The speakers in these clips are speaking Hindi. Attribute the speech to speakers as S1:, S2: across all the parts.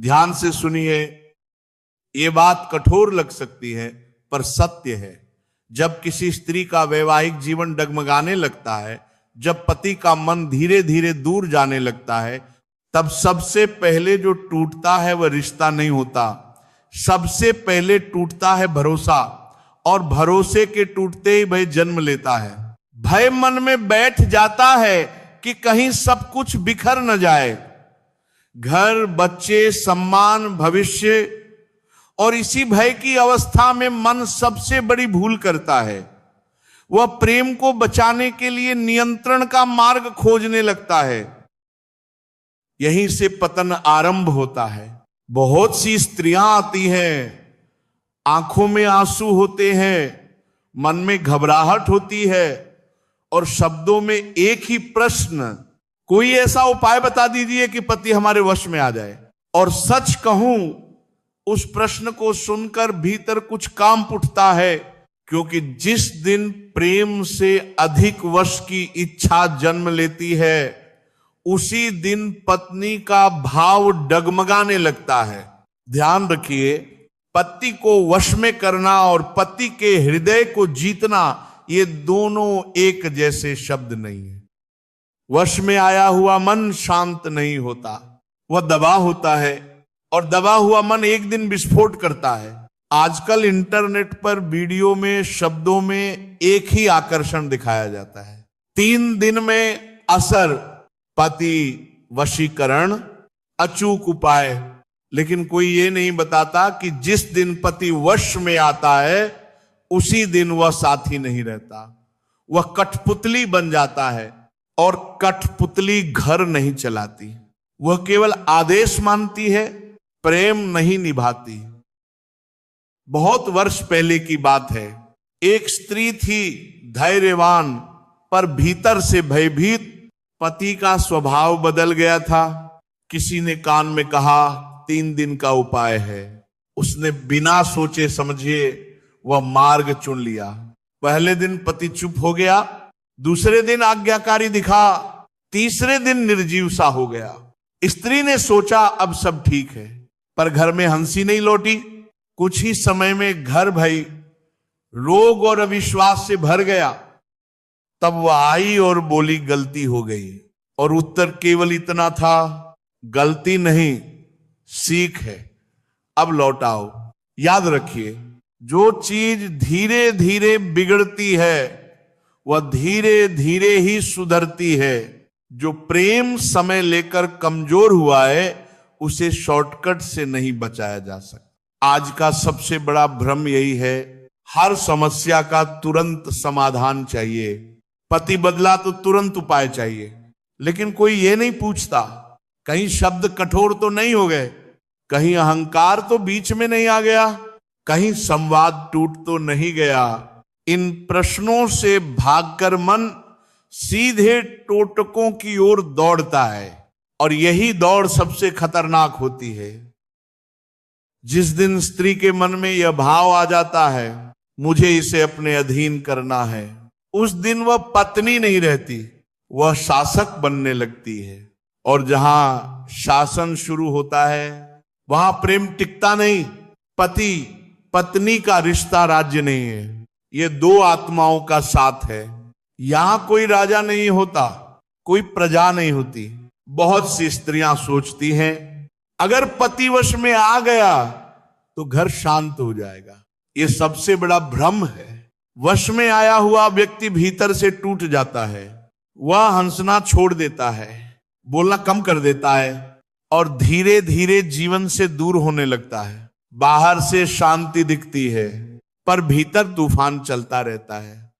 S1: ध्यान से सुनिए, ये बात कठोर लग सकती है पर सत्य है। जब किसी स्त्री का वैवाहिक जीवन डगमगाने लगता है, जब पति का मन धीरे धीरे दूर जाने लगता है, तब सबसे पहले जो टूटता है वह रिश्ता नहीं होता, सबसे पहले टूटता है भरोसा। और भरोसे के टूटते ही भय जन्म लेता है। भय मन में बैठ जाता है कि कहीं सब कुछ बिखर न जाए, घर, बच्चे, सम्मान, भविष्य। और इसी भय की अवस्था में मन सबसे बड़ी भूल करता है, वह प्रेम को बचाने के लिए नियंत्रण का मार्ग खोजने लगता है। यहीं से पतन आरंभ होता है। बहुत सी स्त्रियां आती हैं, आंखों में आंसू होते हैं, मन में घबराहट होती है और शब्दों में एक ही प्रश्न, कोई ऐसा उपाय बता दीजिए कि पति हमारे वश में आ जाए। और सच कहूं, उस प्रश्न को सुनकर भीतर कुछ कांप उठता है, क्योंकि जिस दिन प्रेम से अधिक वश की इच्छा जन्म लेती है, उसी दिन पत्नी का भाव डगमगाने लगता है। ध्यान रखिए, पति को वश में करना और पति के हृदय को जीतना, ये दोनों एक जैसे शब्द नहीं है। वश में आया हुआ मन शांत नहीं होता, वह दबा होता है, और दबा हुआ मन एक दिन विस्फोट करता है। आजकल इंटरनेट पर वीडियो में, शब्दों में एक ही आकर्षण दिखाया जाता है। 3 दिन में असर, पति वशीकरण, अचूक उपाय। लेकिन कोई ये नहीं बताता कि जिस दिन पति वश में आता है, उसी दिन वह साथी नहीं रहता, वह कठपुतली बन जाता है। और कठपुतली घर नहीं चलाती, वह केवल आदेश मानती है, प्रेम नहीं निभाती। बहुत वर्ष पहले की बात है, एक स्त्री थी धैर्यवान पर भीतर से भयभीत। पति का स्वभाव बदल गया था। किसी ने कान में कहा 3 दिन का उपाय है। उसने बिना सोचे समझे वह मार्ग चुन लिया। पहले दिन पति चुप हो गया, दूसरे दिन आज्ञाकारी दिखा, तीसरे दिन निर्जीव सा हो गया। स्त्री ने सोचा अब सब ठीक है, पर घर में हंसी नहीं लौटी। कुछ ही समय में घर भई रोग और अविश्वास से भर गया। तब वह आई और बोली गलती हो गई, और उत्तर केवल इतना था, गलती नहीं, सीख है, अब लौटाओ। याद रखिए, जो चीज धीरे धीरे बिगड़ती है वह धीरे धीरे ही सुधरती है। जो प्रेम समय लेकर कमजोर हुआ है, उसे शॉर्टकट से नहीं बचाया जा सकता। आज का सबसे बड़ा भ्रम यही है, हर समस्या का तुरंत समाधान चाहिए। पति बदला तो तुरंत उपाय चाहिए, लेकिन कोई ये नहीं पूछता कहीं शब्द कठोर तो नहीं हो गए, कहीं अहंकार तो बीच में नहीं आ गया, कहीं संवाद टूट तो नहीं गया। इन प्रश्नों से भागकर मन सीधे टोटकों की ओर दौड़ता है, और यही दौड़ सबसे खतरनाक होती है। जिस दिन स्त्री के मन में यह भाव आ जाता है, मुझे इसे अपने अधीन करना है, उस दिन वह पत्नी नहीं रहती, वह शासक बनने लगती है। और जहां शासन शुरू होता है, वहां प्रेम टिकता नहीं। पति पत्नी का रिश्ता राज्य नहीं है, ये 2 आत्माओं का साथ है। यहां कोई राजा नहीं होता, कोई प्रजा नहीं होती। बहुत सी स्त्रियां सोचती हैं अगर पति वश में आ गया तो घर शांत हो जाएगा। ये सबसे बड़ा भ्रम है। वश में आया हुआ व्यक्ति भीतर से टूट जाता है, वह हंसना छोड़ देता है, बोलना कम कर देता है, और धीरे धीरे जीवन से दूर होने लगता है। बाहर से शांति दिखती है, पर भीतर तूफान चलता रहता है,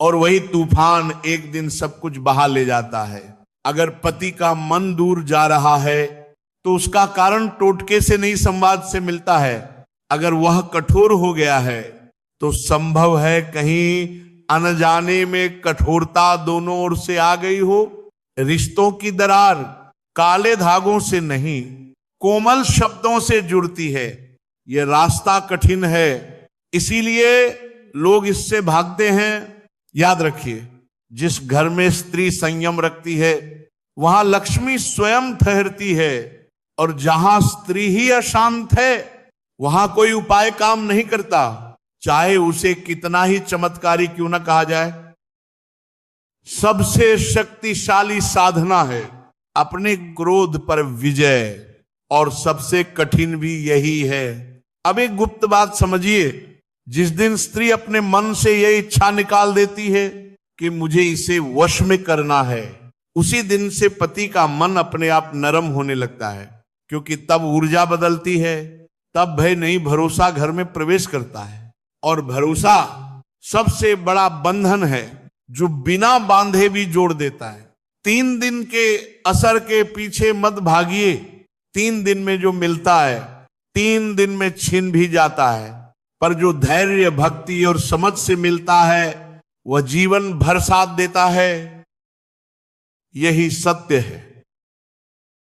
S1: और वही तूफान एक दिन सब कुछ बहा ले जाता है। अगर पति का मन दूर जा रहा है तो उसका कारण टोटके से नहीं, संवाद से मिलता है। अगर वह कठोर हो गया है तो संभव है कहीं अनजाने में कठोरता दोनों ओर से आ गई हो। रिश्तों की दरार काले धागों से नहीं, कोमल शब्दों से जुड़ती है। यह रास्ता कठिन है, इसीलिए लोग इससे भागते हैं। याद रखिए, जिस घर में स्त्री संयम रखती है, वहां लक्ष्मी स्वयं ठहरती है। और जहां स्त्री ही अशांत है वहां कोई उपाय काम नहीं करता, चाहे उसे कितना ही चमत्कारी क्यों ना कहा जाए। सबसे शक्तिशाली साधना है अपने क्रोध पर विजय, और सबसे कठिन भी यही है। अब एक गुप्त बात समझिए, जिस दिन स्त्री अपने मन से यह इच्छा निकाल देती है कि मुझे इसे वश में करना है, उसी दिन से पति का मन अपने आप नरम होने लगता है, क्योंकि तब ऊर्जा बदलती है, तब भय नहीं भरोसा घर में प्रवेश करता है। और भरोसा सबसे बड़ा बंधन है जो बिना बांधे भी जोड़ देता है। 3 दिन के असर के पीछे मत भागिए, 3 दिन में जो मिलता है 3 दिन में छिन भी जाता है, पर जो धैर्य भक्ति और समझ से मिलता है वह जीवन भर साथ देता है। यही सत्य है।